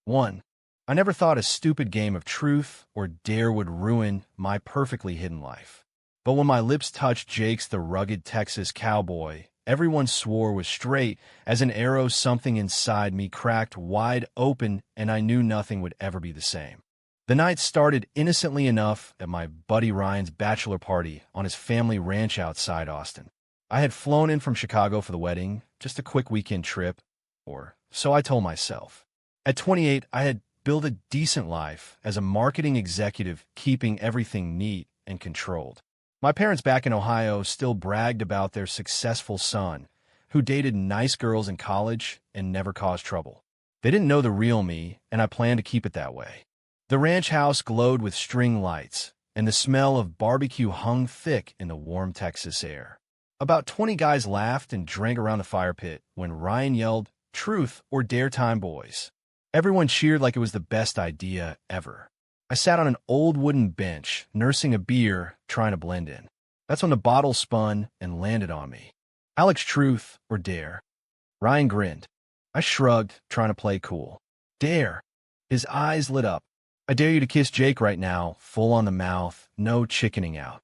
1. I never thought a stupid game of truth or dare would ruin my perfectly hidden life. But when my lips touched Jake's the rugged Texas cowboy, everyone swore was straight. As an arrow, something inside me cracked wide open, and I knew nothing would ever be the same. The night started innocently enough at my buddy Ryan's bachelor party on his family ranch outside Austin. I had flown in from Chicago for the wedding, just a quick weekend trip, or so I told myself. At 28, I had built a decent life as a marketing executive, keeping everything neat and controlled. My parents back in Ohio still bragged about their successful son, who dated nice girls in college and never caused trouble. They didn't know the real me, and I planned to keep it that way. The ranch house glowed with string lights, and the smell of barbecue hung thick in the warm Texas air. About 20 guys laughed and drank around the fire pit when Ryan yelled, "Truth or dare time, boys." Everyone cheered like it was the best idea ever. I sat on an old wooden bench, nursing a beer, trying to blend in. That's when the bottle spun and landed on me. "Alex, truth or dare?" Ryan grinned. I shrugged, trying to play cool. "Dare." His eyes lit up. "I dare you to kiss Jake right now, full on the mouth, no chickening out."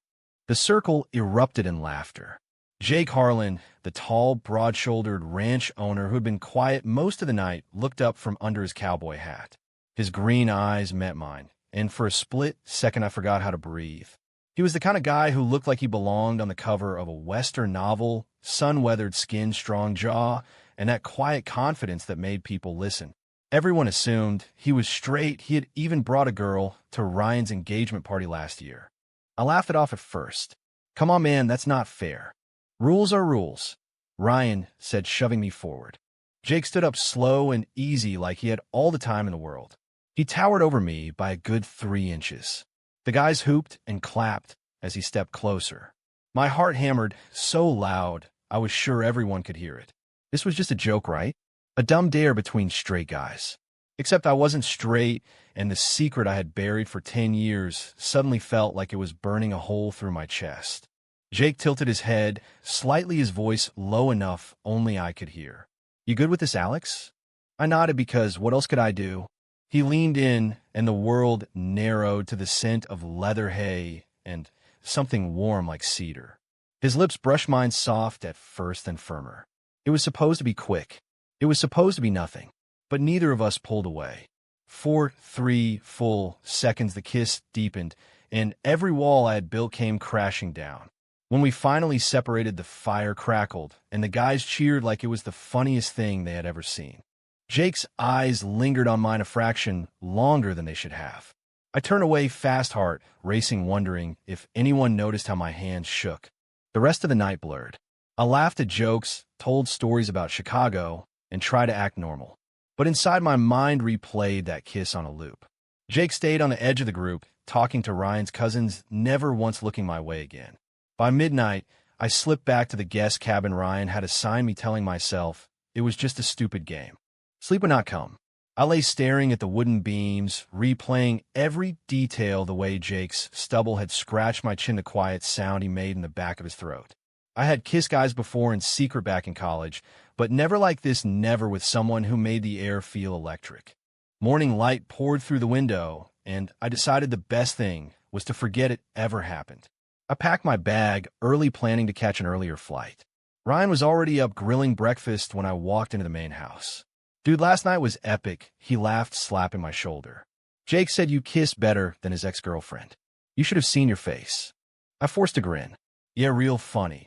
The circle erupted in laughter. Jake Harlan, the tall, broad-shouldered ranch owner who had been quiet most of the night, looked up from under his cowboy hat. His green eyes met mine, and for a split second I forgot how to breathe. He was the kind of guy who looked like he belonged on the cover of a Western novel, sun-weathered skin, strong jaw, and that quiet confidence that made people listen. Everyone assumed he was straight. He had even brought a girl to Ryan's engagement party last year. I laughed it off at first. "Come on, man, that's not fair." "Rules are rules," Ryan said, shoving me forward. Jake stood up slow and easy like he had all the time in the world. He towered over me by a good 3 inches. The guys hooped and clapped as he stepped closer. My heart hammered so loud I was sure everyone could hear it. This was just a joke, right? A dumb dare between straight guys. Except I wasn't straight, and the secret I had buried for 10 years suddenly felt like it was burning a hole through my chest. Jake tilted his head, slightly, his voice low enough only I could hear. "You good with this, Alex?" I nodded because what else could I do? He leaned in, and the world narrowed to the scent of leather hay and something warm like cedar. His lips brushed mine, soft at first and firmer. It was supposed to be quick. It was supposed to be nothing. But neither of us pulled away. For 3 full seconds the kiss deepened, and every wall I had built came crashing down. When we finally separated, the fire crackled, and the guys cheered like it was the funniest thing they had ever seen. Jake's eyes lingered on mine a fraction longer than they should have. I turned away, fast heart racing, wondering if anyone noticed how my hands shook. The rest of the night blurred. I laughed at jokes, told stories about Chicago, and tried to act normal. But inside, my mind replayed that kiss on a loop. Jake stayed on the edge of the group, talking to Ryan's cousins, never once looking my way again. By midnight, I slipped back to the guest cabin Ryan had assigned me, telling myself it was just a stupid game. Sleep would not come. I lay staring at the wooden beams, replaying every detail, the way Jake's stubble had scratched my chin, the quiet sound he made in the back of his throat. I had kissed guys before in secret back in college, but never like this, never with someone who made the air feel electric. Morning light poured through the window, and I decided the best thing was to forget it ever happened. I packed my bag early, planning to catch an earlier flight. Ryan was already up grilling breakfast when I walked into the main house. "Dude, last night was epic," he laughed, slapping my shoulder. "Jake said you kissed better than his ex-girlfriend. You should have seen your face." I forced a grin. "Yeah, real funny."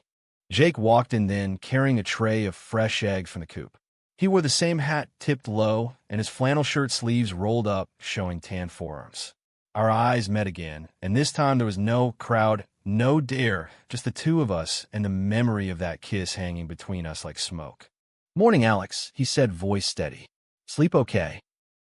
Jake walked in then, carrying a tray of fresh eggs from the coop. He wore the same hat tipped low, and his flannel shirt sleeves rolled up, showing tan forearms. Our eyes met again, and this time there was no crowd, no dare, just the two of us and the memory of that kiss hanging between us like smoke. "Morning, Alex," he said, voice steady. "Sleep okay?"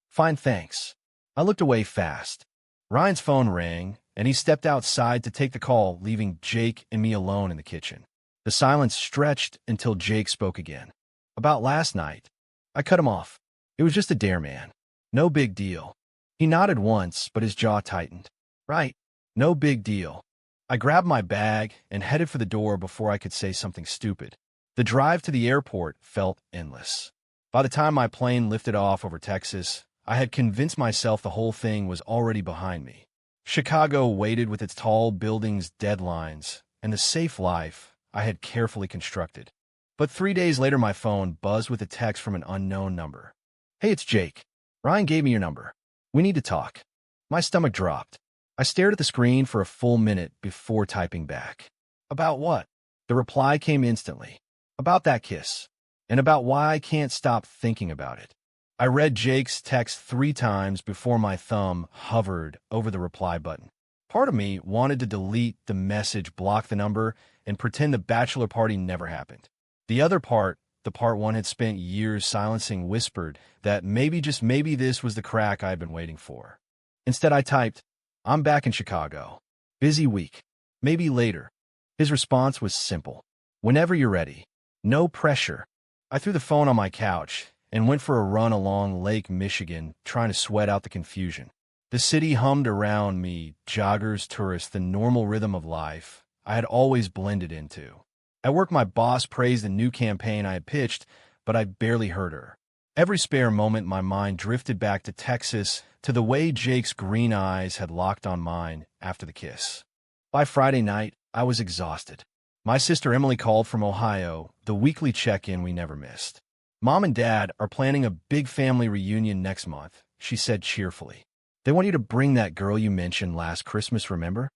"Fine, thanks." I looked away fast. Ryan's phone rang, and he stepped outside to take the call, leaving Jake and me alone in the kitchen. The silence stretched until Jake spoke again. "About last night." I cut him off. "It was just a dare, man. No big deal." He nodded once, but his jaw tightened. "Right. No big deal." I grabbed my bag and headed for the door before I could say something stupid. The drive to the airport felt endless. By the time my plane lifted off over Texas, I had convinced myself the whole thing was already behind me. Chicago waited with its tall buildings, deadlines, and the safe life I had carefully constructed. But 3 days later, my phone buzzed with a text from an unknown number. "Hey, it's Jake. Ryan gave me your number. We need to talk." My stomach dropped. I stared at the screen for a full minute before typing back. "About what?" The reply came instantly. "About that kiss. And about why I can't stop thinking about it." I read Jake's text 3 times before my thumb hovered over the reply button. Part of me wanted to delete the message, block the number, and pretend the bachelor party never happened. The other part, the part one had spent years silencing, whispered that maybe, just maybe, this was the crack I had been waiting for. Instead, I typed, "I'm back in Chicago. Busy week. Maybe later." His response was simple. "Whenever you're ready. No pressure." I threw the phone on my couch and went for a run along Lake Michigan, trying to sweat out the confusion. The city hummed around me, joggers, tourists, the normal rhythm of life I had always blended into. At work, my boss praised the new campaign I had pitched, but I barely heard her. Every spare moment, my mind drifted back to Texas, to the way Jake's green eyes had locked on mine after the kiss. By Friday night, I was exhausted. My sister Emily called from Ohio, the weekly check-in we never missed. "Mom and Dad are planning a big family reunion next month," she said cheerfully. "They want you to bring that girl you mentioned last Christmas, remember?"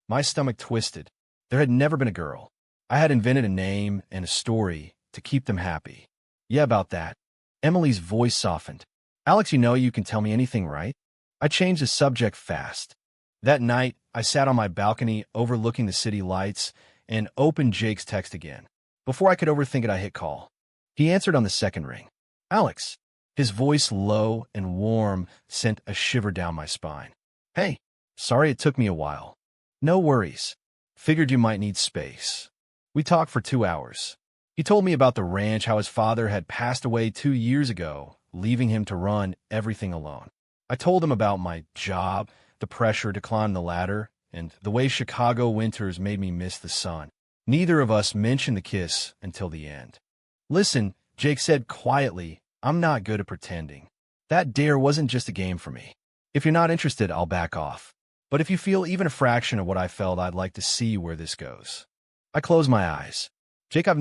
My stomach twisted. There had never been a girl. I had invented a name and a story to keep them happy. "Yeah, about that." Emily's voice softened. "Alex, you can tell me anything, right?" I changed the subject fast. That night, I sat on my balcony overlooking the city lights and opened Jake's text again. Before I could overthink it, I hit call. He answered on the second ring. "Alex." His voice, low and warm, sent a shiver down my spine. "Hey, sorry it took me a while." "No worries. Figured you might need space." We talked for 2 hours. He told me about the ranch, how his father had passed away 2 years ago, leaving him to run everything alone. I told him about my job, the pressure to climb the ladder, and the way Chicago winters made me miss the sun. Neither of us mentioned the kiss until the end. "Listen," Jake said quietly, "I'm not good at pretending. That dare wasn't just a game for me. If you're not interested, I'll back off. But if you feel even a fraction of what I felt, I'd like to see where this goes." I closed my eyes. "Jake, I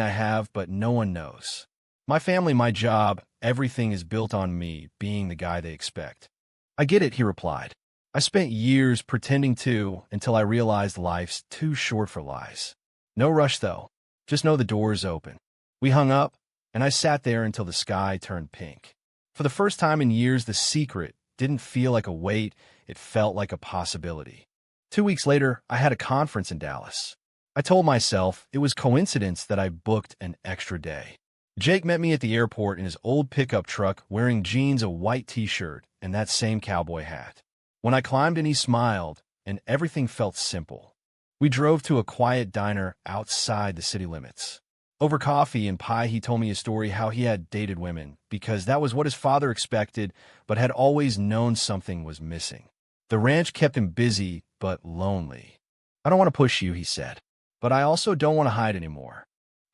have, but no one knows. My family, my job, everything is built on me being the guy they expect." "I get it," he replied. "I spent years pretending to, until I realized life's too short for lies. No rush, though. Just know the door's open." We hung up, and I sat there until the sky turned pink. For the first time in years, the secret didn't feel like a weight, it felt like a possibility. 2 weeks later, I had a conference in Dallas. I told myself it was coincidence that I booked an extra day. Jake met me at the airport in his old pickup truck, wearing jeans, a white t-shirt, and that same cowboy hat. When I climbed in, he smiled, and everything felt simple. We drove to a quiet diner outside the city limits. Over coffee and pie, he told me his story, how he had dated women, because that was what his father expected, but had always known something was missing. The ranch kept him busy, but lonely. "I don't want to push you," he said, "but I also don't want to hide anymore."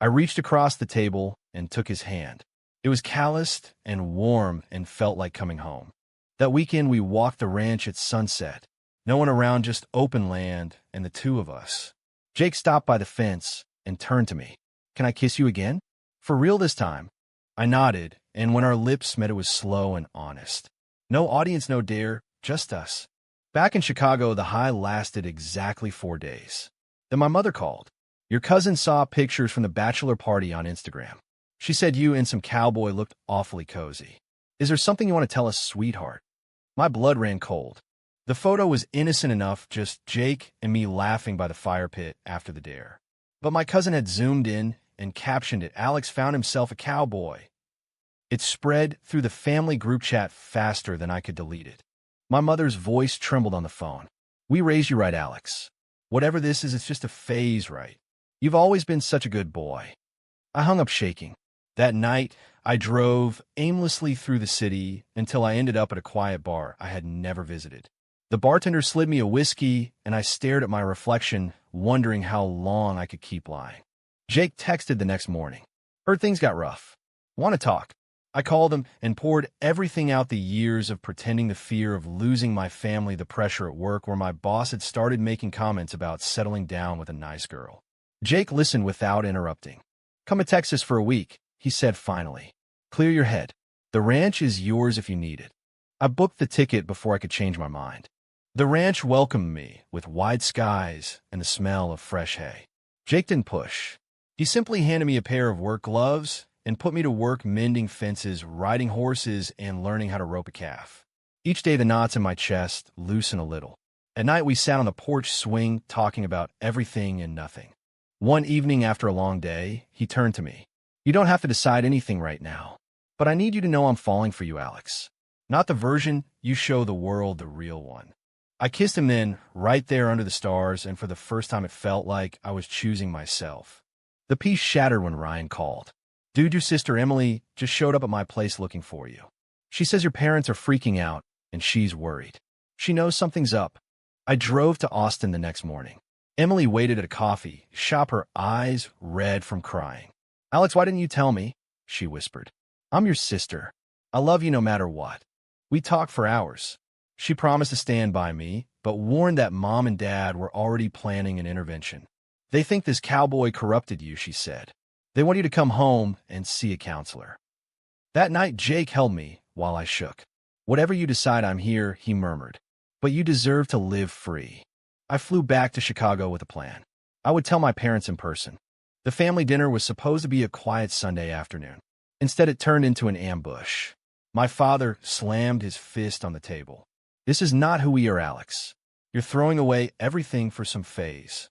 I reached across the table and took his hand. It was calloused and warm and felt like coming home. That weekend, we walked the ranch at sunset. No one around, just open land and the two of us. Jake stopped by the fence and turned to me. "Can I kiss you again? For real this time?" I nodded, and when our lips met, it was slow and honest. No audience, no dare, just us. Back in Chicago, the high lasted exactly 4 days. Then my mother called. "Your cousin saw pictures from the bachelor party on Instagram. She said you and some cowboy looked awfully cozy. Is there something you want to tell us, sweetheart?" My blood ran cold. The photo was innocent enough, just Jake and me laughing by the fire pit after the dare. But my cousin had zoomed in and captioned it, "Alex found himself a cowboy." It spread through the family group chat faster than I could delete it. My mother's voice trembled on the phone. "We raised you right, Alex. Whatever this is, it's just a phase, right? You've always been such a good boy." I hung up shaking. That night, I drove aimlessly through the city until I ended up at a quiet bar I had never visited. The bartender slid me a whiskey, and I stared at my reflection, wondering how long I could keep lying. Jake texted the next morning. "Heard things got rough. Want to talk?" I called him and poured everything out, the years of pretending, the fear of losing my family, the pressure at work where my boss had started making comments about settling down with a nice girl. Jake listened without interrupting. "Come to Texas for a week," he said finally. "Clear your head. The ranch is yours if you need it." I booked the ticket before I could change my mind. The ranch welcomed me with wide skies and the smell of fresh hay. Jake didn't push. He simply handed me a pair of work gloves and put me to work mending fences, riding horses, and learning how to rope a calf. Each day the knots in my chest loosened a little. At night we sat on the porch swing talking about everything and nothing. One evening after a long day, he turned to me. "You don't have to decide anything right now, but I need you to know I'm falling for you, Alex. Not the version you show the world, the real one." I kissed him then, right there under the stars, and for the first time it felt like I was choosing myself. The peace shattered when Ryan called. "Dude, your sister Emily just showed up at my place looking for you. She says your parents are freaking out, and she's worried. She knows something's up." I drove to Austin the next morning. Emily waited at a coffee shop, her eyes red from crying. "Alex, why didn't you tell me?" she whispered. "I'm your sister. I love you no matter what." We talked for hours. She promised to stand by me, but warned that Mom and Dad were already planning an intervention. "They think this cowboy corrupted you," she said. "They want you to come home and see a counselor." That night, Jake held me while I shook. "Whatever you decide, I'm here," he murmured. "But you deserve to live free." I flew back to Chicago with a plan. I would tell my parents in person. The family dinner was supposed to be a quiet Sunday afternoon. Instead, it turned into an ambush. My father slammed his fist on the table. "This is not who we are, Alex. You're throwing away everything for some phase."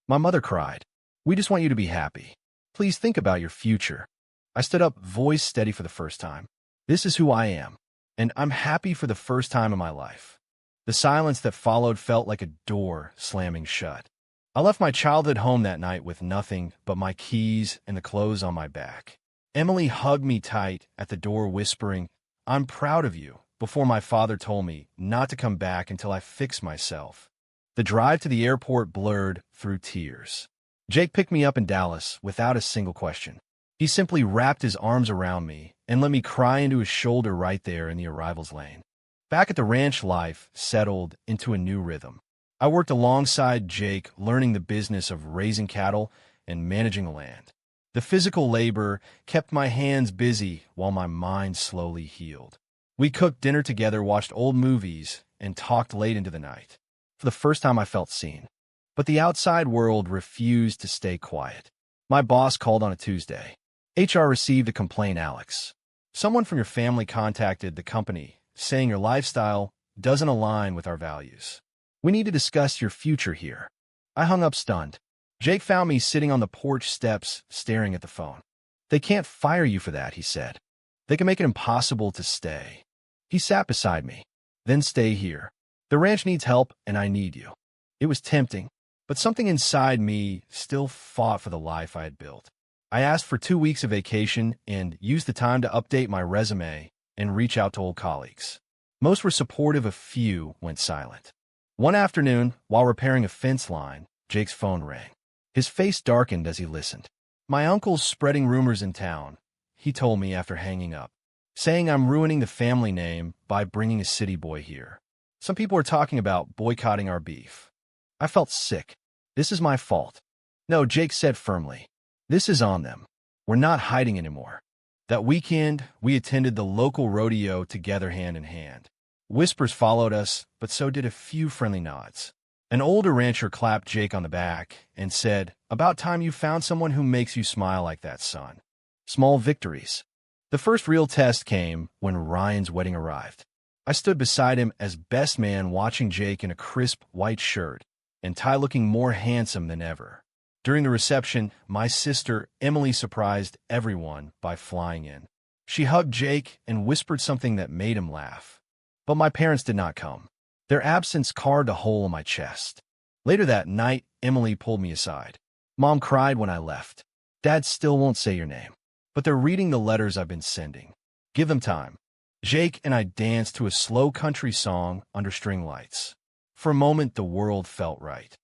My mother cried. "We just want you to be happy. Please think about your future." I stood up, voice steady for the first time. "This is who I am, and I'm happy for the first time in my life." The silence that followed felt like a door slamming shut. I left my childhood home that night with nothing but my keys and the clothes on my back. Emily hugged me tight at the door, whispering, "I'm proud of you," before my father told me not to come back until I fixed myself. The drive to the airport blurred through tears. Jake picked me up in Dallas without a single question. He simply wrapped his arms around me and let me cry into his shoulder right there in the arrivals lane. Back at the ranch, life settled into a new rhythm. I worked alongside Jake, learning the business of raising cattle and managing the land. The physical labor kept my hands busy while my mind slowly healed. We cooked dinner together, watched old movies, and talked late into the night. For the first time, I felt seen. But the outside world refused to stay quiet. My boss called on a Tuesday. "HR received a complaint, Alex. Someone from your family contacted the company, saying your lifestyle doesn't align with our values. We need to discuss your future here." I hung up stunned. Jake found me sitting on the porch steps, staring at the phone. "They can't fire you for that," he said. "They can make it impossible to stay." He sat beside me. "Then stay here. The ranch needs help, and I need you." It was tempting, but something inside me still fought for the life I had built. I asked for 2 weeks of vacation and used the time to update my resume and reach out to old colleagues. Most were supportive, a few went silent. One afternoon, while repairing a fence line, Jake's phone rang. His face darkened as he listened. "My uncle's spreading rumors in town," he told me after hanging up, "saying I'm ruining the family name by bringing a city boy here. Some people are talking about boycotting our beef." I felt sick. "This is my fault." "No," Jake said firmly. "This is on them. We're not hiding anymore." That weekend, we attended the local rodeo together, hand in hand. Whispers followed us, but so did a few friendly nods. An older rancher clapped Jake on the back and said, "About time you found someone who makes you smile like that, son." Small victories. The first real test came when Ryan's wedding arrived. I stood beside him as best man, watching Jake in a crisp white shirt and tie looking more handsome than ever. During the reception, my sister Emily surprised everyone by flying in. She hugged Jake and whispered something that made him laugh. But my parents did not come. Their absence carved a hole in my chest. Later that night, Emily pulled me aside. "Mom cried when I left. Dad still won't say your name, but they're reading the letters I've been sending. Give them time." Jake and I danced to a slow country song under string lights. For a moment, the world felt right.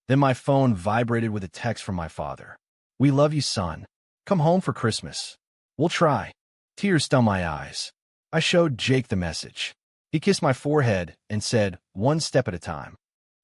Then my phone vibrated with a text from my father. "We love you, son. Come home for Christmas. We'll try." Tears stung my eyes. I showed Jake the message. He kissed my forehead and said, "One step at a time."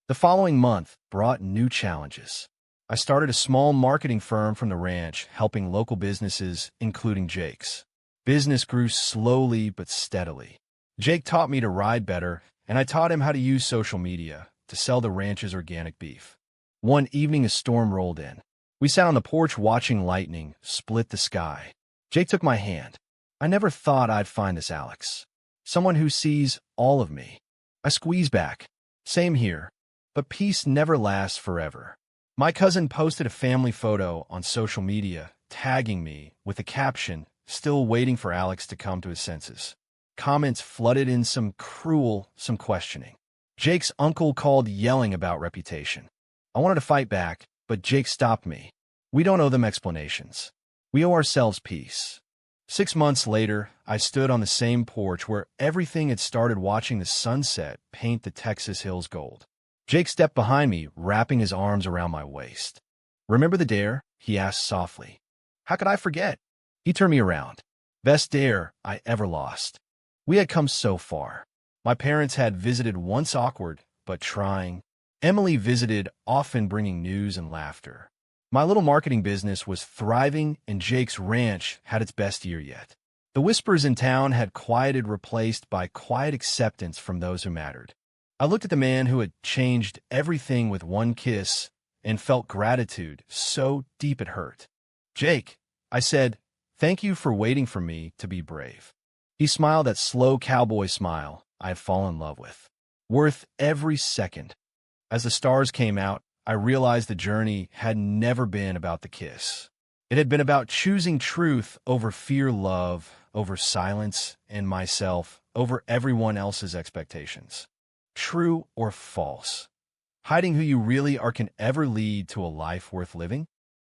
The following month brought new challenges. I started a small marketing firm from the ranch, helping local businesses, including Jake's. Business grew slowly but steadily. Jake taught me to ride better, and I taught him how to use social media to sell the ranch's organic beef. One evening, a storm rolled in. We sat on the porch watching lightning split the sky. Jake took my hand. "I never thought I'd find this Alex. Someone who sees all of me." I squeezed back. "Same here. But peace never lasts forever." My cousin posted a family photo on social media, tagging me with the caption, "Still waiting for Alex to come to his senses." Comments flooded in, some cruel, some questioning. Jake's uncle called, yelling about reputation. I wanted to fight back, but Jake stopped me. "We don't owe them explanations. We owe ourselves peace." 6 months later, I stood on the same porch where everything had started, watching the sunset paint the Texas hills gold. Jake stepped behind me, wrapping his arms around my waist. "Remember the dare?" he asked softly. How could I forget? He turned me around. Best dare I ever lost. We had come so far. My parents had visited, once awkward, but trying. Emily visited, often bringing news and laughter. My little marketing business was thriving, and Jake's ranch had its best year yet. The whispers in town had quieted, replaced by quiet acceptance from those who mattered. I looked at the man who had changed everything with one kiss and felt gratitude so deep it hurt. "Jake," I said, "thank you for waiting for me to be brave." He smiled that slow cowboy smile I had fallen in love with. Worth every second. As the stars came out, I realized the journey had never been about the kiss. It had been about choosing truth over fear, love over silence, and myself over everyone else's expectations. True or false? Hiding who you really are can ever lead to a life worth living?